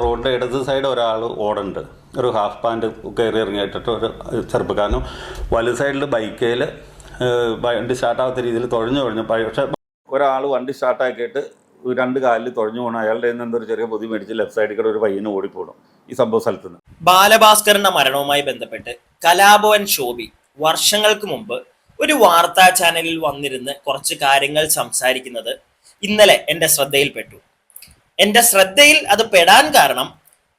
റോഡിൻ്റെ ഇടത് സൈഡ് ഒരാൾ ഓടുന്നുണ്ട്, ഒരു ഹാഫ് പാൻറ് കയറി ഇറങ്ങിയിട്ടിട്ട് ഒരു ചെറുപ്പക്കാരനും വലത് സൈഡിൽ ബൈക്കേൽ വണ്ടി സ്റ്റാർട്ടാവാത്ത രീതിയിൽ തുഴഞ്ഞു പക്ഷേ ഒരാൾ വണ്ടി സ്റ്റാർട്ടാക്കിയിട്ട് രണ്ട് കാലിൽ തുഴഞ്ഞു പോകണം. അയാളുടെ എന്തൊരു ചെറിയ പൊതി മേടിച്ച് ലെഫ്റ്റ് സൈഡിൽ കൂടെ ഒരു പയ്യന് ഓടിപ്പോകണം ഈ സംഭവ സ്ഥലത്ത് നിന്ന്. ബാലഭാസ്കറിന്റെ മരണവുമായി ബന്ധപ്പെട്ട് കലാഭവൻ ശോഭി വർഷങ്ങൾക്ക് മുമ്പ് ഒരു വാർത്താ ചാനലിൽ വന്നിരുന്ന് കുറച്ച് കാര്യങ്ങൾ സംസാരിക്കുന്നത് ഇന്നലെ എൻ്റെ ശ്രദ്ധയിൽപ്പെട്ടു. എൻ്റെ ശ്രദ്ധയിൽ അത് പെടാൻ കാരണം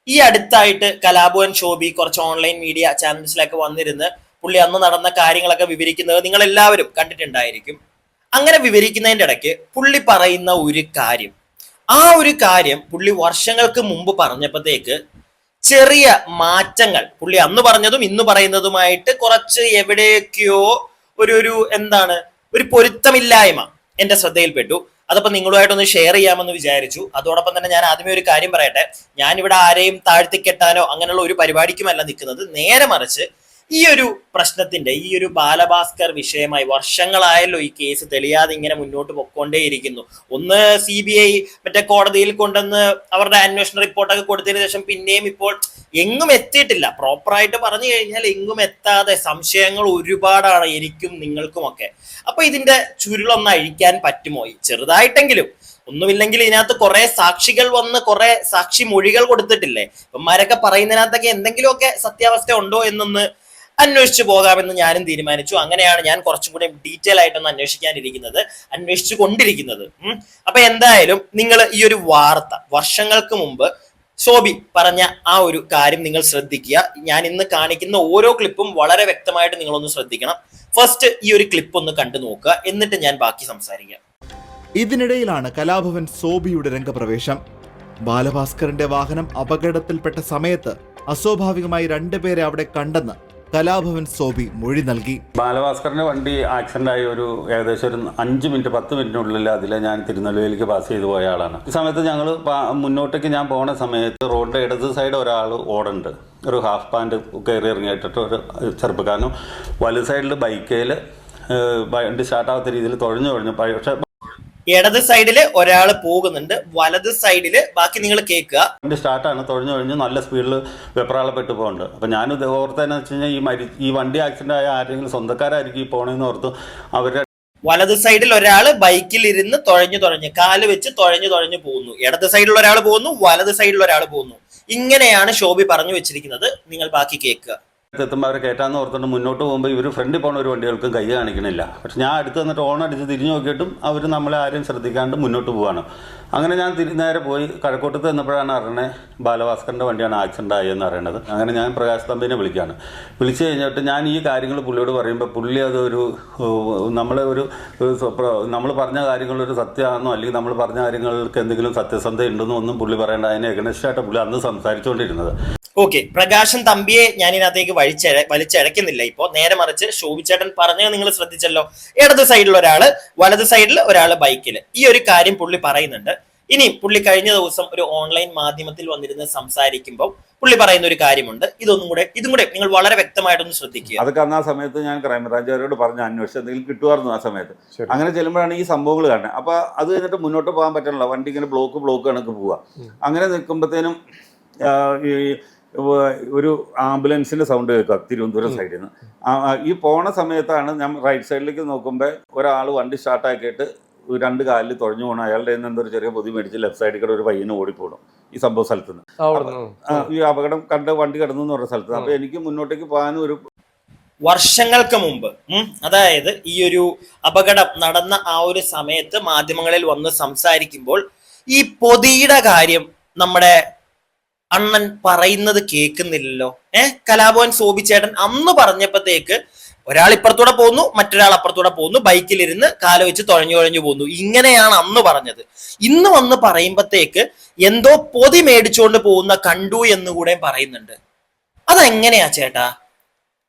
ഈ അടുത്തായിട്ട് കലാഭവൻ ശോഭി കുറച്ച് ഓൺലൈൻ മീഡിയ ചാനൽസിലൊക്കെ വന്നിരുന്ന് പുള്ളി അന്ന് നടന്ന കാര്യങ്ങളൊക്കെ വിവരിക്കുന്നത് നിങ്ങൾ എല്ലാവരും കണ്ടിട്ടുണ്ടായിരിക്കും. അങ്ങനെ വിവരിക്കുന്നതിൻ്റെ ഇടയ്ക്ക് പുള്ളി പറയുന്ന ഒരു കാര്യം, ആ ഒരു കാര്യം പുള്ളി വർഷങ്ങൾക്ക് മുമ്പ് പറഞ്ഞപ്പോഴത്തേക്ക് ചെറിയ മാറ്റങ്ങൾ പുള്ളി അന്ന് പറഞ്ഞതും ഇന്ന് പറയുന്നതുമായിട്ട് കുറച്ച് എവിടെയൊക്കെയോ ഒരു പൊരുത്തമില്ലായ്മ എൻ്റെ ശ്രദ്ധയിൽപ്പെട്ടു. അതപ്പോൾ നിങ്ങളുമായിട്ടൊന്ന് ഷെയർ ചെയ്യാമെന്ന് വിചാരിച്ചു. അതോടൊപ്പം തന്നെ ഞാൻ ആദ്യമേ ഒരു കാര്യം പറയട്ടെ, ഞാനിവിടെ ആരെയും താഴ്ത്തിക്കെട്ടാനോ അങ്ങനെയുള്ള ഒരു പരിപാടിക്കുമല്ല നിൽക്കുന്നത്. നേരെ മറിച്ച് ഈ ഒരു പ്രശ്നത്തിന്റെ, ഈ ഒരു ബാലഭാസ്കർ വിഷയമായി വർഷങ്ങളായല്ലോ ഈ കേസ് തെളിയാതെ ഇങ്ങനെ മുന്നോട്ട് പൊക്കോണ്ടേയിരിക്കുന്നു. ഒന്ന് CBI മറ്റേ കോടതിയിൽ കൊണ്ടുവന്ന് അവരുടെ അന്വേഷണ റിപ്പോർട്ടൊക്കെ കൊടുത്തതിന് ശേഷം പിന്നെയും ഇപ്പോൾ എങ്ങും എത്തിയിട്ടില്ല. പ്രോപ്പറായിട്ട് പറഞ്ഞു കഴിഞ്ഞാൽ എങ്ങും എത്താതെ സംശയങ്ങൾ ഒരുപാടാണ് എനിക്കും നിങ്ങൾക്കുമൊക്കെ. അപ്പൊ ഇതിന്റെ ചുരുളൊന്ന് അഴിക്കാൻ പറ്റുമോ ചെറുതായിട്ടെങ്കിലും? ഒന്നുമില്ലെങ്കിൽ ഇതിനകത്ത് കുറെ സാക്ഷികൾ വന്ന് കുറെ സാക്ഷി മൊഴികൾ കൊടുത്തിട്ടില്ലേ, ഇവന്മാരൊക്കെ പറയുന്നതിനകത്തൊക്കെ എന്തെങ്കിലുമൊക്കെ സത്യാവസ്ഥ ഉണ്ടോ എന്നൊന്ന് അന്വേഷിച്ചു പോകാമെന്ന് ഞാനും തീരുമാനിച്ചു. അങ്ങനെയാണ് ഞാൻ കുറച്ചും കൂടി ഡീറ്റെയിൽ ആയിട്ടൊന്ന് അന്വേഷിച്ചു കൊണ്ടിരിക്കുന്നത്. അപ്പൊ എന്തായാലും നിങ്ങൾ ഈ ഒരു വാർത്ത വർഷങ്ങൾക്ക് മുമ്പ് ശോഭി പറഞ്ഞ ആ ഒരു കാര്യം നിങ്ങൾ ശ്രദ്ധിക്കുക. ഞാൻ ഇന്ന് കാണിക്കുന്ന ഓരോ ക്ലിപ്പും വളരെ വ്യക്തമായിട്ട് നിങ്ങളൊന്ന് ശ്രദ്ധിക്കണം. ഫസ്റ്റ് ഈ ഒരു ക്ലിപ്പ് ഒന്ന് കണ്ടു നോക്കുക, എന്നിട്ട് ഞാൻ ബാക്കി സംസാരിക്കാം. ഇതിനിടയിലാണ് കലാഭവൻ ശോഭിയുടെ രംഗപ്രവേശം. ബാലഭാസ്കറിന്റെ വാഹനം അപകടത്തിൽപ്പെട്ട സമയത്ത് അസ്വാഭാവികമായി രണ്ടുപേരെ അവിടെ കണ്ടെന്ന് കലാഭവൻ ശോഭി മൊഴി നൽകി. ബാലഭാസ്കറിന്റെ വണ്ടി ആക്സിഡന്റ് ആയി ഏകദേശം ഒരു 5 മിനിറ്റ് 10 മിനിറ്റിനുള്ളിൽ അതിലെ ഞാൻ തിരുനെല്വേലിക്ക് പാസ് ചെയ്തു പോയ ആളാണ്. ഈ സമയത്ത് ഞങ്ങൾ മുന്നോട്ടേക്ക് ഞാൻ പോണ സമയത്ത് റോഡിന്റെ ഇടത് സൈഡ് ഒരാൾ ഓടുന്നുണ്ട്, ഒരു ഹാഫ് പാൻറ് കയറി ഇറങ്ങിയിട്ടിട്ട് ഒരു ചെറുപ്പക്കാരനും വലത് സൈഡിൽ ബൈക്കേൽ വണ്ടി സ്റ്റാർട്ടാവാത്ത രീതിയിൽ തുഴഞ്ഞു പക്ഷേ ഇടത് സൈഡില് ഒരാൾ പോകുന്നുണ്ട്, വലത് സൈഡില് ബാക്കി നിങ്ങൾ കേൾക്കുക. വണ്ടി സ്റ്റാർട്ടാണ്, തുഴഞ്ഞു നല്ല സ്പീഡിൽ വെപ്രാളപ്പെട്ട് പോകുന്നുണ്ട്. അപ്പം ഞാൻ ഓർത്തതെന്ന് വെച്ച് കഴിഞ്ഞാൽ ഈ വണ്ടി ആക്സിഡന്റ് ആയ ആരെങ്കിലും സ്വന്തക്കാരായിരിക്കും ഈ പോണെന്ന് ഓർത്തു. അവരുടെ വലത് സൈഡിൽ ഒരാൾ ബൈക്കിൽ ഇരുന്ന് തുഴഞ്ഞു കാല് വെച്ച് തുഴഞ്ഞു പോകുന്നു. ഇടത് സൈഡിൽ ഒരാൾ പോകുന്നു, വലത് സൈഡിൽ ഒരാൾ പോകുന്നു. ഇങ്ങനെയാണ് ശോഭി പറഞ്ഞു വെച്ചിരിക്കുന്നത്. നിങ്ങൾ ബാക്കി കേൾക്കുക. എത്തുമ്പോൾ അവരെ കയറ്റാന്ന് ഓർത്തുകൊണ്ട് മുന്നോട്ട് പോകുമ്പോൾ ഇവർ ഫ്രണ്ടിൽ പോകുന്ന ഒരു വണ്ടികൾക്കും കൈ കാണിക്കണില്ല. പക്ഷെ ഞാൻ അടുത്ത് വന്നിട്ട് ഓൺ അടിച്ച് തിരിഞ്ഞു നോക്കിയിട്ടും അവർ നമ്മളെ ആരെയും ശ്രദ്ധിക്കാണ്ട് മുന്നോട്ട് പോവാണ്. അങ്ങനെ ഞാൻ നേരെ പോയി കഴക്കൂട്ടത്ത് നിന്നപ്പോഴാണ് അറിയണേ ബാലഭാസ്കറിൻ്റെ വണ്ടിയാണ് ആക്സിഡൻ്റ് ആയെന്ന് അറിയണത്. അങ്ങനെ ഞാൻ പ്രകാശ് തമ്പിനെ വിളിച്ചു കഴിഞ്ഞിട്ട് ഞാൻ ഈ കാര്യങ്ങൾ പുള്ളിയോട് പറയുമ്പോൾ പുള്ളി അതൊരു നമ്മൾ പറഞ്ഞ കാര്യങ്ങളൊരു സത്യമാണെന്നോ അല്ലെങ്കിൽ നമ്മൾ പറഞ്ഞ കാര്യങ്ങൾക്ക് എന്തെങ്കിലും സത്യസന്ധത ഉണ്ടെന്നോ ഒന്നും പുള്ളി പറയേണ്ട. അതിനെ എഗനസ്റ്റായിട്ട് പുള്ളി അന്ന് സംസാരിച്ചുകൊണ്ടിരുന്നത്. ഓക്കെ, പ്രകാശൻ തമ്പിയെ ഞാൻ ഇതിനകത്തേക്ക് വലിച്ചഴക്കുന്നില്ല. ഇപ്പോൾ നേരെ മറിച്ച് ശോഭിച്ചേട്ടൻ പറഞ്ഞത് നിങ്ങൾ ശ്രദ്ധിച്ചല്ലോ. ഇടത് സൈഡിൽ ഒരാള്, വലത് സൈഡിൽ ഒരാള് ബൈക്കിൽ. ഈ ഒരു കാര്യം പുള്ളി പറയുന്നുണ്ട്. ഇനി പുള്ളി കഴിഞ്ഞ ദിവസം ഒരു ഓൺലൈൻ മാധ്യമത്തിൽ വന്നിരുന്ന് സംസാരിക്കുമ്പോൾ പുള്ളി പറയുന്ന ഒരു കാര്യമുണ്ട്. ഇതും കൂടെ നിങ്ങൾ വളരെ വ്യക്തമായിട്ടൊന്ന് ശ്രദ്ധിക്കുക. അതൊക്കെ അന്ന് ആ സമയത്ത് ഞാൻ ക്രൈംബ്രാഞ്ചുകാരോട് പറഞ്ഞ അന്വേഷിച്ച് എന്തെങ്കിലും കിട്ടുമായിരുന്നു ആ സമയത്ത്. അങ്ങനെ ചെല്ലുമ്പോഴാണ് ഈ സംഭവങ്ങൾ കാണുന്നത്. അപ്പൊ അത് കഴിഞ്ഞിട്ട് മുന്നോട്ട് പോകാൻ പറ്റണല്ലോ, വണ്ടി ഇങ്ങനെ ബ്ലോക്ക് കണക്ക് പോവുക. അങ്ങനെ നിൽക്കുമ്പോഴത്തേനും ഒരു ആംബുലൻസിന്റെ സൗണ്ട് കേൾക്കുക തിരുവനന്തപുരം സൈഡിൽ നിന്ന്. ഈ പോണ സമയത്താണ് ഞാൻ റൈറ്റ് സൈഡിലേക്ക് നോക്കുമ്പോൾ ഒരാൾ വണ്ടി സ്റ്റാർട്ടാക്കിയിട്ട് രണ്ട് കാലിൽ തുഴഞ്ഞു പോകണം. അയാളുടെ എന്തൊരു ചെറിയ പൊതി മേടിച്ച് ലെഫ്റ്റ് സൈഡിൽ കൂടെ ഒരു പയ്യന് ഓടിപ്പോകണം ഈ സംഭവ സ്ഥലത്ത് നിന്ന്. ഈ അപകടം കണ്ട് വണ്ടി കിടന്നു എന്ന് പറഞ്ഞ സ്ഥലത്ത്. അപ്പൊ എനിക്ക് മുന്നോട്ടേക്ക് പോകാനും ഒരു വർഷങ്ങൾക്ക് മുമ്പ്, അതായത് ഈ ഒരു അപകടം നടന്ന ആ ഒരു സമയത്ത് മാധ്യമങ്ങളിൽ വന്ന് സംസാരിക്കുമ്പോൾ ഈ പൊതിയുടെ കാര്യം നമ്മുടെ അണ്ണൻ പറയുന്നത് കേൾക്കുന്നില്ലല്ലോ. കലാഭവൻ ശോഭിച്ചേട്ടൻ അന്ന് പറഞ്ഞപ്പോഴത്തേക്ക് ഒരാൾ ഇപ്പുറത്തൂടെ പോകുന്നു, മറ്റൊരാൾ അപ്പുറത്തൂടെ പോകുന്നു, ബൈക്കിലിരുന്ന് കാല് വെച്ച് തുഴഞ്ഞു പോകുന്നു. ഇങ്ങനെയാണ് അന്ന് പറഞ്ഞത്. ഇന്ന് വന്ന് പറയുമ്പോഴത്തേക്ക് എന്തോ പൊതി മേടിച്ചുകൊണ്ട് പോകുന്ന കണ്ടു എന്നുകൂടെ പറയുന്നുണ്ട്. അതെങ്ങനെയാ ചേട്ടാ?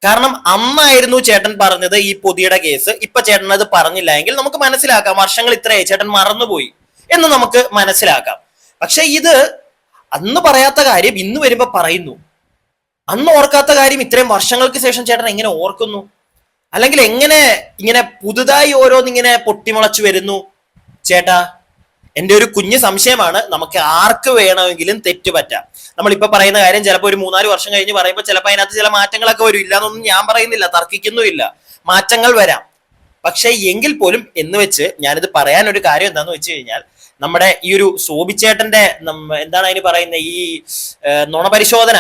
കാരണം അന്നായിരുന്നു ചേട്ടൻ പറഞ്ഞത് ഈ പൊതിയുടെ കേസ്. ഇപ്പൊ ചേട്ടൻ അത് പറഞ്ഞില്ല എങ്കിൽ നമുക്ക് മനസ്സിലാക്കാം വർഷങ്ങൾ ഇത്രയായി, ചേട്ടൻ മറന്നുപോയി എന്ന് നമുക്ക് മനസ്സിലാക്കാം. പക്ഷെ ഇത് അന്ന് പറയാത്ത കാര്യം ഇന്ന് വരുമ്പോ പറയുന്നു. അന്ന് ഓർക്കാത്ത കാര്യം ഇത്രയും വർഷങ്ങൾക്ക് ശേഷം ചേട്ടൻ എങ്ങനെ ഓർക്കുന്നു? അല്ലെങ്കിൽ എങ്ങനെ ഇങ്ങനെ പുതുതായി ഓരോന്നിങ്ങനെ പൊട്ടിമുളച്ചു വരുന്നു ചേട്ടാ? എന്റെ ഒരു കുഞ്ഞു സംശയമാണ്. നമുക്ക് ആർക്ക് വേണമെങ്കിലും തെറ്റ് പറ്റാം. നമ്മളിപ്പോ പറയുന്ന കാര്യം ചിലപ്പോൾ ഒരു 3-4 വർഷം കഴിഞ്ഞ് പറയുമ്പോൾ ചിലപ്പോൾ അതിനകത്ത് ചില മാറ്റങ്ങളൊക്കെ വരും. ഇല്ലാന്നൊന്നും ഞാൻ പറയുന്നില്ല, തർക്കിക്കുന്നുമില്ല, മാറ്റങ്ങൾ വരാം. പക്ഷെ എങ്കിൽ പോലും എന്ന് വെച്ച് ഞാനിത് പറയാൻ ഒരു കാര്യം എന്താന്ന് വെച്ച് കഴിഞ്ഞാൽ, നമ്മുടെ ഈ ഒരു സോബിച്ചേട്ടന്റെ എന്താണ് അതിന് പറയുന്നത്, ഈ നുണപരിശോധന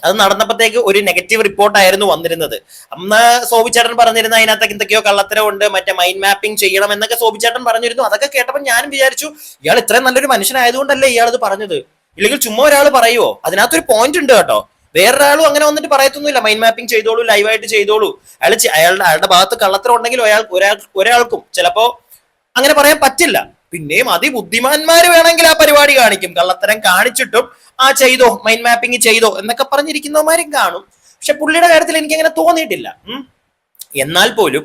അത് നടന്നപ്പോഴത്തേക്ക് ഒരു നെഗറ്റീവ് റിപ്പോർട്ടായിരുന്നു വന്നിരുന്നത്. അന്ന് സോബിച്ചേട്ടൻ പറഞ്ഞിരുന്ന അതിനകത്തൊക്കെ എന്തൊക്കെയോ കള്ളത്തരമുണ്ട്, മറ്റേ മൈൻഡ് മാപ്പിംഗ് ചെയ്യണം എന്നൊക്കെ സോബിച്ചേട്ടൻ പറഞ്ഞിരുന്നു. അതൊക്കെ കേട്ടപ്പോൾ ഞാനും വിചാരിച്ചു, ഇയാൾ ഇത്രയും നല്ലൊരു മനുഷ്യനായതുകൊണ്ടല്ലേ ഇയാൾ ഇത് പറഞ്ഞത്, ഇല്ലെങ്കിൽ ചുമ്മാ ഒരാൾ പറയുവോ? അതിനകത്തൊരു പോയിന്റ് ഉണ്ട് കേട്ടോ. വേറൊരാളും അങ്ങനെ വന്നിട്ട് പറയത്തൊന്നുമില്ല, മൈൻഡ് മാപ്പിംഗ് ചെയ്തോളൂ, ലൈവായിട്ട് ചെയ്തോളൂ. അയാളുടെ ഭാഗത്ത് കള്ളത്തരം ഉണ്ടെങ്കിൽ ഒരാൾക്കും ചിലപ്പോ അങ്ങനെ പറയാൻ പറ്റില്ല. പിന്നെയും അതിബുദ്ധിമാന്മാര് വേണമെങ്കിൽ ആ പരിപാടി കാണിക്കും, കള്ളത്തരം കാണിച്ചിട്ടും ചെയ്തോ, മൈൻഡ് മാപ്പിംഗ് ചെയ്തോ എന്നൊക്കെ പറഞ്ഞിരിക്കുന്നവന്മാരും കാണും. പക്ഷെ പുള്ളിയുടെ കാര്യത്തിൽ എനിക്ക് അങ്ങനെ തോന്നിയിട്ടില്ല. എന്നാൽ പോലും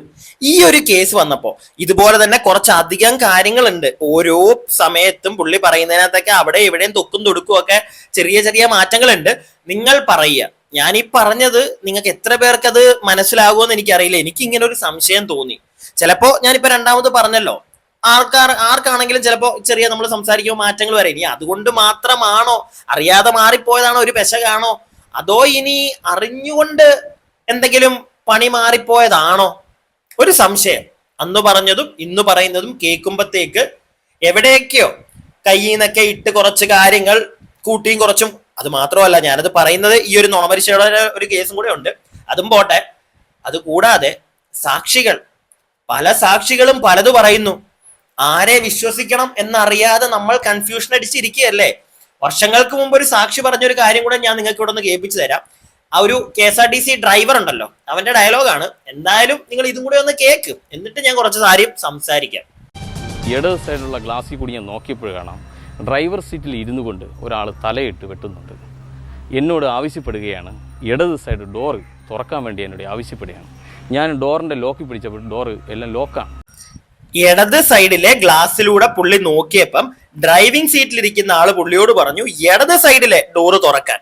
ഈ ഒരു കേസ് വന്നപ്പോ ഇതുപോലെ തന്നെ കുറച്ചധികം കാര്യങ്ങളുണ്ട്. ഓരോ സമയത്തും പുള്ളി പറയുന്നതിനകത്തൊക്കെ അവിടെ ഇവിടെയും തൊക്കും തൊടുക്കും ഒക്കെ ചെറിയ ചെറിയ മാറ്റങ്ങളുണ്ട്. നിങ്ങൾ പറയുക, ഞാൻ ഈ പറഞ്ഞത് നിങ്ങൾക്ക് എത്ര പേർക്ക് അത് മനസ്സിലാകുമെന്ന് എനിക്കറിയില്ല. എനിക്ക് ഇങ്ങനെ ഒരു സംശയം തോന്നി. ചിലപ്പോ ഞാനിപ്പോ രണ്ടാമത് പറഞ്ഞല്ലോ, ആർക്കാണെങ്കിലും ചിലപ്പോ ചെറിയ നമ്മൾ സംസാരിക്കുമ്പോൾ മാറ്റങ്ങൾ വരെ. ഇനി അതുകൊണ്ട് മാത്രമാണോ, അറിയാതെ മാറിപ്പോയതാണോ, ഒരു പെശകാണോ, അതോ ഇനി അറിഞ്ഞുകൊണ്ട് എന്തെങ്കിലും പണി മാറിപ്പോയതാണോ? ഒരു സംശയം. അന്ന് പറഞ്ഞതും ഇന്ന് പറയുന്നതും കേൾക്കുമ്പോഴത്തേക്ക് എവിടെയൊക്കെയോ കയ്യിൽ നിന്നൊക്കെ ഇട്ട് കുറച്ച് കാര്യങ്ങൾ കൂട്ടിയും കുറച്ചും. അത് മാത്രമല്ല, ഞാനത് പറയുന്നത് ഈ ഒരു നുണപരിശോധന ഒരു കേസും കൂടെ ഉണ്ട്, അതും പോട്ടെ. അത് കൂടാതെ സാക്ഷികൾ, പല സാക്ഷികളും പലത് പറയുന്നു. ആരെ വിശ്വസിക്കണം എന്നറിയാതെ നമ്മൾ കൺഫ്യൂഷൻ അടിച്ചിരിക്കുകയല്ലേ. വർഷങ്ങൾക്ക് മുമ്പ് ഒരു സാക്ഷി പറഞ്ഞൊരു കാര്യം കൂടെ ഞാൻ നിങ്ങൾക്ക് ഇവിടെ ഒന്ന് കേൾപ്പിച്ചു തരാം. ആ ഒരു KSRTC ഡ്രൈവർ ഉണ്ടല്ലോ, അവന്റെ ഡയലോഗാണ്. എന്തായാലും നിങ്ങൾ ഇതും കൂടെ ഒന്ന് കേൾക്കും, എന്നിട്ട് ഞാൻ കുറച്ച് കാര്യം സംസാരിക്കാം. ഇടത് സൈഡിലുള്ള ഗ്ലാസ്സിൽ കൂടി ഞാൻ നോക്കിയപ്പോൾ കാണാം, ഡ്രൈവർ സീറ്റിൽ ഇരുന്നു കൊണ്ട് ഒരാൾ തലയിട്ട് വെട്ടുന്നുണ്ട്. എന്നോട് ആവശ്യപ്പെടുകയാണ്, ഇടത് സൈഡ് ഡോറ് തുറക്കാൻ വേണ്ടി എന്നോട് ആവശ്യപ്പെടുകയാണ്. ഞാൻ ഡോറിൻ്റെ ലോക്കിൽ പിടിച്ചപ്പോൾ ഡോറ് എല്ലാം ലോക്കാണ്. ഇടത് സൈഡിലെ ഗ്ലാസ്സിലൂടെ പുള്ളി നോക്കിയപ്പം ഡ്രൈവിംഗ് സീറ്റിലിരിക്കുന്ന ആള് പുള്ളിയോട് പറഞ്ഞു ഇടത് സൈഡിലെ ഡോറ് തുറക്കാൻ.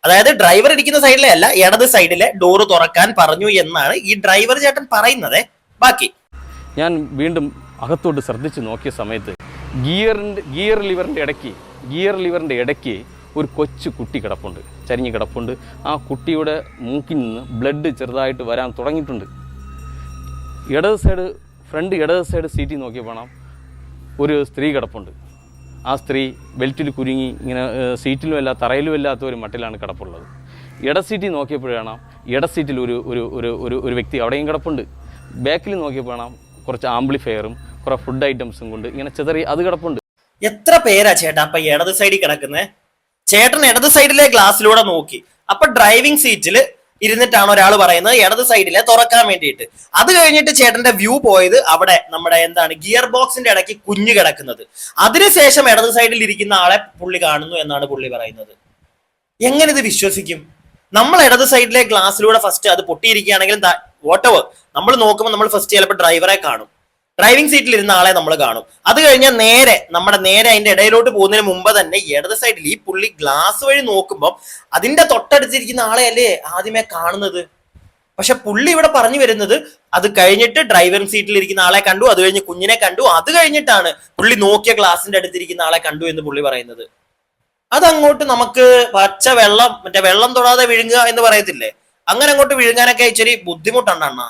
അതായത് ഡ്രൈവർ ഇരിക്കുന്ന സൈഡിലെ അല്ല, ഇടത് സൈഡിലെ ഡോറ് തുറക്കാൻ പറഞ്ഞു എന്നാണ് ഈ ഡ്രൈവർ ചേട്ടൻ പറയുന്നത്. ബാക്കി ഞാൻ വീണ്ടും അകത്തോട്ട് ശ്രദ്ധിച്ച് നോക്കിയ സമയത്ത് ഗിയർ ലിവറിൻ്റെ ഇടയ്ക്ക് ഒരു കൊച്ചു കുട്ടി കിടപ്പുണ്ട്, ചരിഞ്ഞ് കിടപ്പുണ്ട്. ആ കുട്ടിയുടെ മൂക്കിൽ നിന്ന് ബ്ലഡ് ചെറുതായിട്ട് വരാൻ തുടങ്ങിയിട്ടുണ്ട്. ഇടത് സൈഡ് സീറ്റിൽ നോക്കിയപ്പോൾ ഒരു സ്ത്രീ കിടപ്പുണ്ട്. ആ സ്ത്രീ ബെൽറ്റിൽ കുരുങ്ങി ഇങ്ങനെ സീറ്റിലും അല്ല തറയിലും അല്ലാത്ത ഒരു മട്ടിലാണ് കിടപ്പുള്ളത്. ഇട സീറ്റിൽ നോക്കിയപ്പോഴാണ് ഇട സീറ്റിൽ ഒരു വ്യക്തി അവിടെയും കിടപ്പുണ്ട്. ബാക്കിൽ നോക്കിയപ്പോഴാണ് കുറച്ച് ആംപ്ലിഫയറും കുറേ ഫുഡ് ഐറ്റംസും കൊണ്ട് ഇങ്ങനെ ചെതറി അത് കിടപ്പുണ്ട്. എത്ര പേരാ ചേട്ടാ അപ്പൊ ഇടത് സൈഡിൽ കിടക്കുന്നത്? ചേട്ടൻ ഇടത് സൈഡിലെ ഗ്ലാസ്സിലൂടെ നോക്കി, അപ്പൊ ഡ്രൈവിംഗ് സീറ്റിൽ ഇരുന്നിട്ടാണ് ഒരാൾ പറയുന്നത് ഇടത് സൈഡിലെ തുറക്കാൻ വേണ്ടിയിട്ട്. അത് കഴിഞ്ഞിട്ട് ചേട്ടന്റെ വ്യൂ പോയത് അവിടെ നമ്മുടെ ഗിയർ ബോക്സിന്റെ ഇടയ്ക്ക് കുഞ്ഞു കിടക്കുന്നത്. അതിനുശേഷം ഇടത് സൈഡിൽ ഇരിക്കുന്ന ആളെ പുള്ളി കാണുന്നു എന്നാണ് പുള്ളി പറയുന്നത്. എങ്ങനെ ഇത് വിശ്വസിക്കും? നമ്മൾ ഇടത് സൈഡിലെ ഗ്ലാസ്സിലൂടെ ഫസ്റ്റ് അത് പൊട്ടിയിരിക്കുകയാണെങ്കിലും വോട്ടവർ നമ്മൾ നോക്കുമ്പോൾ നമ്മൾ ഫസ്റ്റ് ചിലപ്പോൾ ഡ്രൈവറെ കാണും, ഡ്രൈവിംഗ് സീറ്റിൽ ഇരുന്ന ആളെ നമ്മൾ കാണും. അത് കഴിഞ്ഞാൽ നേരെ അതിന്റെ ഇടയിലോട്ട് പോകുന്നതിന് മുമ്പ് തന്നെ ഇടത് സൈഡിൽ ഈ പുള്ളി ഗ്ലാസ് വഴി നോക്കുമ്പോൾ അതിന്റെ തൊട്ടടുത്തിരിക്കുന്ന ആളെ അല്ലേ ആദ്യമേ കാണുന്നത്. പക്ഷെ പുള്ളി ഇവിടെ പറഞ്ഞു വരുന്നത് അത് കഴിഞ്ഞിട്ട് ഡ്രൈവിംഗ് സീറ്റിൽ ഇരിക്കുന്ന ആളെ കണ്ടു, അത് കഴിഞ്ഞ് കുഞ്ഞിനെ കണ്ടു, അത് കഴിഞ്ഞിട്ടാണ് പുള്ളി നോക്കിയ ഗ്ലാസിന്റെ അടുത്തിരിക്കുന്ന ആളെ കണ്ടു എന്ന് പുള്ളി പറയുന്നത്. അതങ്ങോട്ട് നമുക്ക് പച്ച വെള്ളം, മറ്റേ വെള്ളം തൊടാതെ വിഴുങ്ങുക എന്ന് പറയത്തില്ലേ, അങ്ങനെ അങ്ങോട്ട് വിഴുങ്ങാനൊക്കെ ഇച്ചിരി ബുദ്ധിമുട്ടുണ്ട് അണ്ണാ.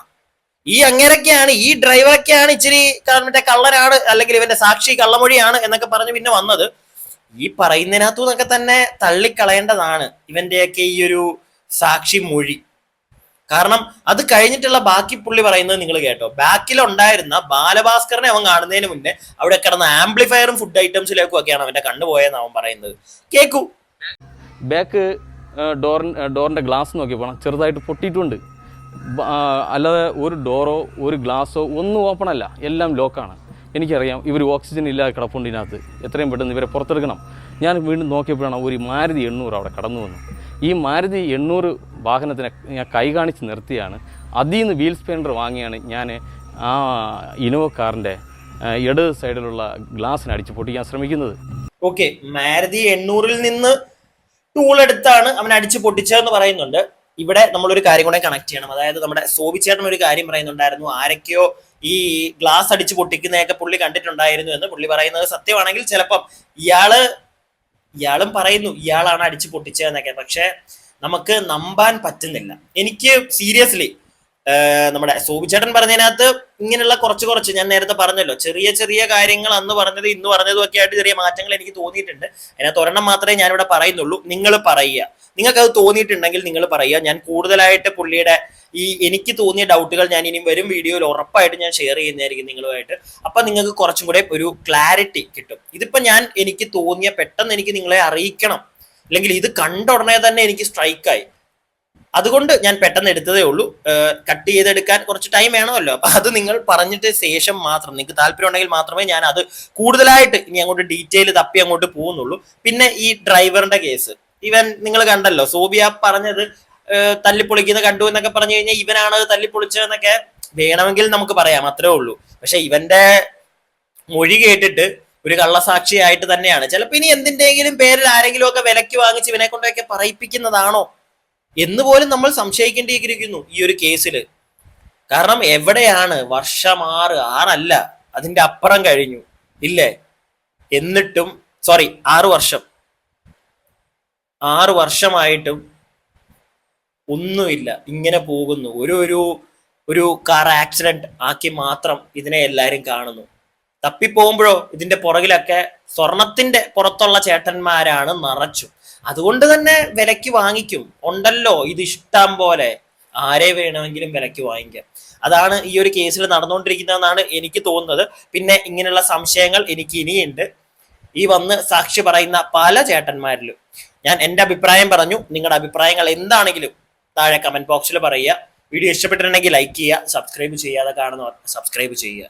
ഈ അങ്ങേരൊക്കെയാണ്, ഈ ഡ്രൈവറൊക്കെയാണ് ഇച്ചിരി മറ്റേ കള്ളനാണ്, അല്ലെങ്കിൽ ഇവന്റെ സാക്ഷി കള്ളമൊഴിയാണ് എന്നൊക്കെ പറഞ്ഞ് പിന്നെ വന്നത്. ഈ പറയുന്നതിനകത്തു നിന്നൊക്കെ തന്നെ തള്ളിക്കളയേണ്ടതാണ് ഇവന്റെയൊക്കെ ഈ ഒരു സാക്ഷി മൊഴി. കാരണം അത് കഴിഞ്ഞിട്ടുള്ള ബാക്കി പുള്ളി പറയുന്നത് നിങ്ങൾ കേട്ടോ. ബാക്കിലുണ്ടായിരുന്ന ബാലഭാസ്കറിനെ അവൻ കാണുന്നതിന് മുന്നേ അവിടെ കിടന്ന ആംപ്ലിഫയറും ഫുഡ് ഐറ്റംസിലേക്കും ഒക്കെയാണ് അവന്റെ കണ്ണുപോയെന്ന് അവൻ പറയുന്നത്. കേക്കൂ. ബാക്ക് ഡോറിൻ്റെ ഗ്ലാസ് നോക്കിയപ്പോൾ ചെറുതായിട്ട് പൊട്ടിയിട്ടുണ്ട്. അല്ലാതെ ഒരു ഡോറോ ഒരു ഗ്ലാസ്സോ ഒന്നും ഓപ്പൺ അല്ല, എല്ലാം ലോക്കാണ്. എനിക്കറിയാം ഇവർ ഓക്സിജൻ ഇല്ലാതെ കിടപ്പുണ്ട് ഇതിനകത്ത്, എത്രയും പെട്ടെന്ന് ഇവരെ പുറത്തെടുക്കണം. ഞാൻ വീണ്ടും നോക്കിയപ്പോഴാണ് ഒരു മാരുതി 800 അവിടെ കടന്നു വന്നു. ഈ മാരുതി 800 വാഹനത്തിനെ ഞാൻ കൈ കാണിച്ച് നിർത്തിയാണ്. അതിൽ നിന്ന് വീൽ സ്പെൻഡർ വാങ്ങിയാണ് ഞാൻ ആ ഇനോവ കാറിൻ്റെ ഇടത് സൈഡിലുള്ള ഗ്ലാസ്സിനെ അടിച്ച് പൊട്ടിക്കാൻ ശ്രമിക്കുന്നത്. ഓക്കെ, മാരുതി 800-ൽ നിന്ന് ടൂൾ എടുത്താണ് അവൻ അടിച്ച് പൊട്ടിച്ചതെന്ന് പറയുന്നുണ്ട്. ഇവിടെ നമ്മളൊരു കാര്യം കൂടെ കണക്ട് ചെയ്യണം. അതായത് നമ്മുടെ സോബിച്ചേട്ടൻ ഒരു കാര്യം പറയുന്നുണ്ടായിരുന്നു, ആരൊക്കെയോ ഈ ഗ്ലാസ് അടിച്ച് പൊട്ടിക്കുന്നതൊക്കെ പുള്ളി കണ്ടിട്ടുണ്ടായിരുന്നു എന്ന്. പുള്ളി പറയുന്നത് സത്യമാണെങ്കിൽ ചിലപ്പം ഇയാളും പറയുന്നു ഇയാളാണ് അടിച്ച് പൊട്ടിച്ചതെന്നൊക്കെ. പക്ഷെ നമുക്ക് നമ്പാൻ പറ്റുന്നില്ല. എനിക്ക് സീരിയസ്ലി നമ്മുടെ സോബിച്ചേട്ടൻ പറഞ്ഞതിനകത്ത് ഇങ്ങനെയുള്ള കുറച്ച് ഞാൻ നേരത്തെ പറഞ്ഞല്ലോ, ചെറിയ ചെറിയ കാര്യങ്ങൾ അന്ന് പറഞ്ഞത് ഇന്ന് പറഞ്ഞതും ഒക്കെ ആയിട്ട് ചെറിയ മാറ്റങ്ങൾ എനിക്ക് തോന്നിയിട്ടുണ്ട്. അതിനകത്ത് ഒരെണ്ണം മാത്രമേ ഞാനിവിടെ പറയുന്നുള്ളൂ. നിങ്ങൾ പറയുക, നിങ്ങൾക്ക് അത് തോന്നിയിട്ടുണ്ടെങ്കിൽ നിങ്ങൾ പറയുക. ഞാൻ കൂടുതലായിട്ട് പുള്ളിയുടെ ഈ എനിക്ക് തോന്നിയ ഡൗട്ടുകൾ ഞാൻ ഇനി വരും വീഡിയോയിൽ ഉറപ്പായിട്ട് ഞാൻ ഷെയർ ചെയ്യുന്നതായിരിക്കും നിങ്ങളുമായിട്ട്. അപ്പൊ നിങ്ങൾക്ക് കുറച്ചും കൂടെ ഒരു ക്ലാരിറ്റി കിട്ടും. ഇതിപ്പോ എനിക്ക് തോന്നിയ പെട്ടെന്ന് എനിക്ക് നിങ്ങളെ അറിയിക്കണം, അല്ലെങ്കിൽ ഇത് കണ്ട ഉടനെ തന്നെ എനിക്ക് സ്ട്രൈക്കായി, അതുകൊണ്ട് ഞാൻ പെട്ടെന്ന് എടുത്തതേ ഉള്ളൂ. കട്ട് ചെയ്തെടുക്കാൻ കുറച്ച് ടൈം വേണമല്ലോ. അപ്പൊ അത് നിങ്ങൾ പറഞ്ഞിട്ട് ശേഷം മാത്രം, നിങ്ങൾക്ക് താല്പര്യം ഉണ്ടെങ്കിൽ മാത്രമേ ഞാൻ അത് കൂടുതലായിട്ട് ഇനി അങ്ങോട്ട് ഡീറ്റെയിൽ തപ്പി അങ്ങോട്ട് പോകുന്നുള്ളൂ. പിന്നെ ഈ ഡ്രൈവറിന്റെ കേസ്, ഇവൻ നിങ്ങൾ കണ്ടല്ലോ, സോബിയ പറഞ്ഞത് തല്ലിപ്പൊളിക്കുന്ന കണ്ടു എന്നൊക്കെ പറഞ്ഞു കഴിഞ്ഞാൽ ഇവനാണ് തല്ലിപ്പൊളിച്ചതെന്നൊക്കെ വേണമെങ്കിൽ നമുക്ക് പറയാം, അത്രേ ഉള്ളൂ. പക്ഷെ ഇവന്റെ മൊഴി കേട്ടിട്ട് ഒരു കള്ളസാക്ഷിയായിട്ട് തന്നെയാണ്. ചിലപ്പോ ഇനി എന്തിന്റെങ്കിലും പേരിൽ ആരെങ്കിലും ഒക്കെ വിലക്ക് വാങ്ങിച്ച് ഇവനെ കൊണ്ടൊക്കെ പറയിപ്പിക്കുന്നതാണോ എന്ന് പോലും നമ്മൾ സംശയിക്കേണ്ടിയിരിക്കുന്നു ഈ ഒരു കേസിൽ. കാരണം എവിടെയാണ് വർഷം 6 അതിന്റെ അപ്പുറം കഴിഞ്ഞു ഇല്ലേ? എന്നിട്ടും 6 വർഷം, 6 വർഷമായിട്ടും ഒന്നുമില്ല, ഇങ്ങനെ പോകുന്നു. ഒരു കാർ ആക്സിഡന്റ് ആക്കി മാത്രം ഇതിനെ എല്ലാരും കാണുന്നു. തപ്പിപ്പോകുമ്പോഴോ ഇതിന്റെ പുറകിലൊക്കെ സ്വർണത്തിന്റെ പുറത്തുള്ള ചേട്ടന്മാരാണ് നിറച്ചു. അതുകൊണ്ട് തന്നെ വിലക്ക് വാങ്ങിക്കും. ഉണ്ടല്ലോ ഇത് ഇഷ്ടം പോലെ, ആരെ വേണമെങ്കിലും വിലക്ക് വാങ്ങിക്കാം. അതാണ് ഈ ഒരു കേസിൽ നടന്നുകൊണ്ടിരിക്കുന്നതെന്നാണ് എനിക്ക് തോന്നുന്നത്. പിന്നെ ഇങ്ങനെയുള്ള സംശയങ്ങൾ എനിക്ക് ഇനിയുണ്ട് ഈ വന്ന് സാക്ഷി പറയുന്ന പല ചേട്ടന്മാരിലും. ഞാൻ എൻ്റെ അഭിപ്രായം പറഞ്ഞു. നിങ്ങളുടെ അഭിപ്രായങ്ങൾ എന്താണെങ്കിലും താഴെ കമന്റ് ബോക്സിൽ പറയുക. വീഡിയോ ഇഷ്ടപ്പെട്ടിട്ടുണ്ടെങ്കിൽ ലൈക്ക് ചെയ്യുക, സബ്സ്ക്രൈബ് ചെയ്യാതെ കാണുന്നവർ സബ്സ്ക്രൈബ് ചെയ്യുക.